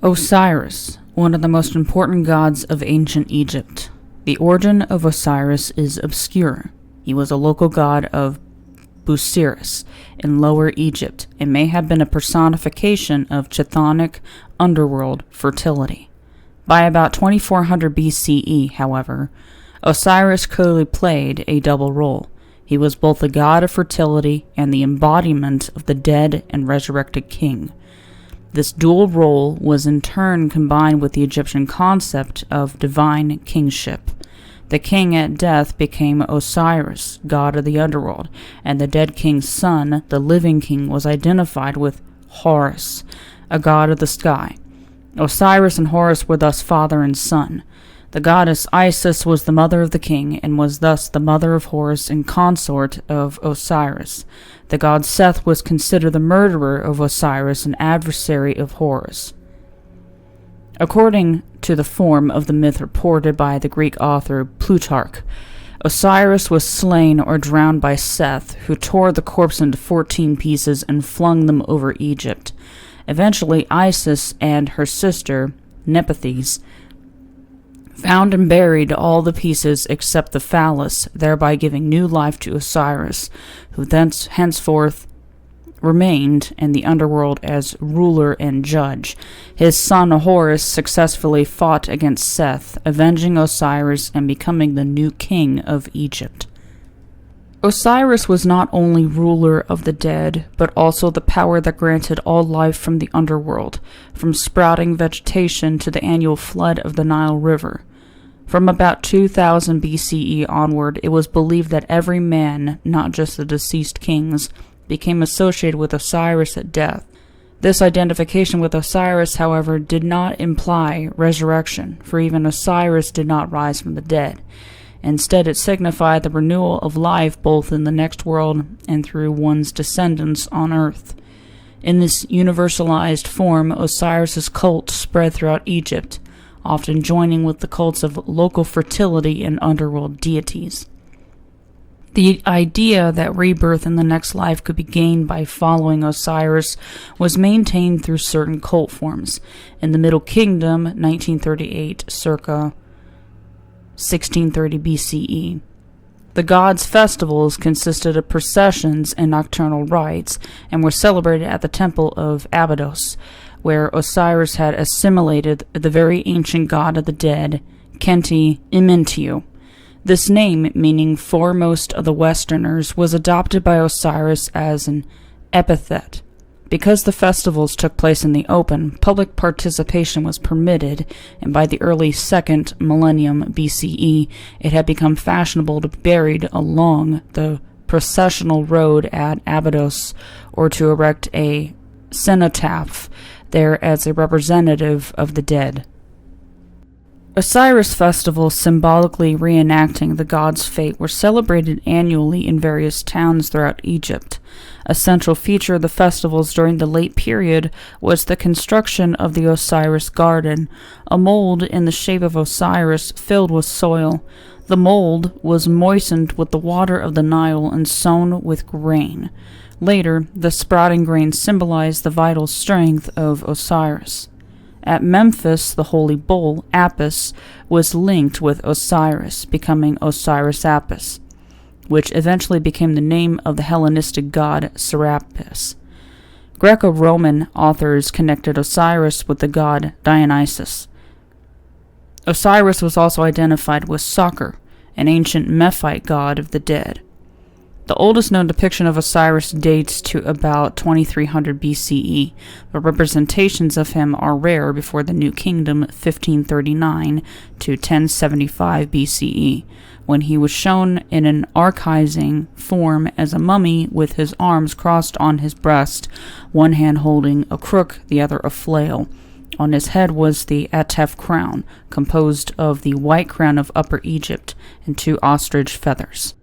Osiris, one of the most important gods of ancient Egypt. The origin of Osiris is obscure. He was a local god of Osiris in Lower Egypt and may have been a personification of chthonic underworld fertility. By about 2400 BCE, however, Osiris clearly played a double role. He was both the god of fertility and the embodiment of the dead and resurrected king. This dual role was in turn combined with the Egyptian concept of divine kingship. The king at death became Osiris, god of the underworld, and the dead king's son, the living king, was identified with Horus, a god of the sky. Osiris and Horus were thus father and son. The goddess Isis was the mother of the king, and was thus the mother of Horus and consort of Osiris. The god Seth was considered the murderer of Osiris and adversary of Horus. According to the form of the myth reported by the Greek author Plutarch, Osiris was slain or drowned by Seth, who tore the corpse into 14 pieces and flung them over Egypt. Eventually, Isis and her sister, Nephthys, found and buried all the pieces except the phallus, thereby giving new life to Osiris, who henceforth remained in the underworld as ruler and judge. His son Horus successfully fought against Seth, avenging Osiris and becoming the new king of Egypt. Osiris was not only ruler of the dead, but also the power that granted all life from the underworld, from sprouting vegetation to the annual flood of the Nile River. From about 2000 BCE onward, it was believed that every man, not just the deceased kings, became associated with Osiris at death. This identification with Osiris, however, did not imply resurrection, for even Osiris did not rise from the dead. Instead, it signified the renewal of life both in the next world and through one's descendants on earth. In this universalized form, Osiris's cult spread throughout Egypt, often joining with the cults of local fertility and underworld deities. The idea that rebirth in the next life could be gained by following Osiris was maintained through certain cult forms. In the Middle Kingdom, 1938, circa 1630 BCE. The gods' festivals consisted of processions and nocturnal rites, and were celebrated at the temple of Abydos, where Osiris had assimilated the very ancient god of the dead, Khenti Imentiu. This name, meaning foremost of the Westerners, was adopted by Osiris as an epithet. Because the festivals took place in the open, public participation was permitted, and by the early 2nd millennium BCE, it had become fashionable to be buried along the processional road at Abydos, or to erect a cenotaph there as a representative of the dead. Osiris festivals symbolically reenacting the god's fate were celebrated annually in various towns throughout Egypt. A central feature of the festivals during the late period was the construction of the Osiris Garden, a mold in the shape of Osiris filled with soil. The mold was moistened with the water of the Nile and sown with grain. Later, the sprouting grain symbolized the vital strength of Osiris. At Memphis, the holy bull, Apis, was linked with Osiris, becoming Osiris Apis, which eventually became the name of the Hellenistic god Serapis. Greco-Roman authors connected Osiris with the god Dionysus. Osiris was also identified with Soccer, an ancient Mephite god of the dead. The oldest known depiction of Osiris dates to about 2300 BCE, but representations of him are rare before the New Kingdom 1539 to 1075 BCE, when he was shown in an archaizing form as a mummy with his arms crossed on his breast, one hand holding a crook, the other a flail. On his head was the Atef crown, composed of the white crown of Upper Egypt and 2 ostrich feathers.